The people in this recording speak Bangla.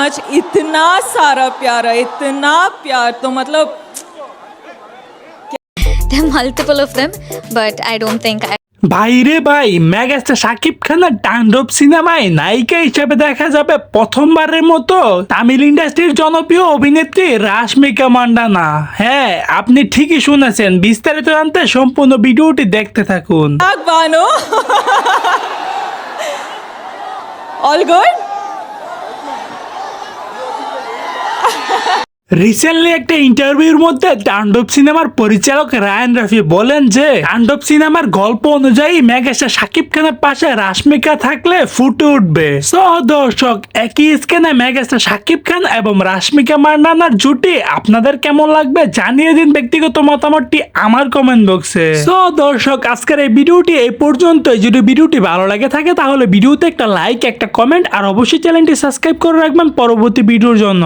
आज इतना सारा प्यार है, इतना प्यार तो मतलब There are multiple of them, but I don't think I. ভাইরে ভাই, মেগাস্টার শাকিব খানের তাণ্ডব সিনেমায় নায়িকা হিসেবে দেখা যাবে প্রথমবারের মতো তামিল ইন্ডাস্ট্রির জনপ্রিয় অভিনেত্রী রাশমিকা মান্ডানা। হ্যাঁ, আপনি ঠিকই শুনেছেন। বিস্তারিত জানতে সম্পূর্ণ ভিডিওটি দেখতে থাকুন। Bano all good. রিসেন্টলি একটা ইন্টারভিউর মধ্যে তাণ্ডব সিনেমার পরিচালক রায়ান রাফি বলেন যে তাণ্ডব সিনেমার গল্প অনুযায়ী মেগাস্টার শাকিব খানের পাশে রাশমিকা থাকলে ফুটে উঠবে। সো দর্শক, একই স্ক্রিনে মেগাস্টার শাকিব খান এবং রাশমিকা মান্ডানার জুটি আপনাদের কেমন লাগবে জানিয়ে দিন ব্যক্তিগত মতামতটি আমার কমেন্ট বক্সে। সো দর্শক, আজকের এই ভিডিওটি এই পর্যন্তই। যদি ভিডিওটি ভালো লাগে থাকে তাহলে ভিডিওতে একটা লাইক, একটা কমেন্ট আর অবশ্যই চ্যানেলটি সাবস্ক্রাইব করে রাখবেন পরবর্তী ভিডিওর জন্য।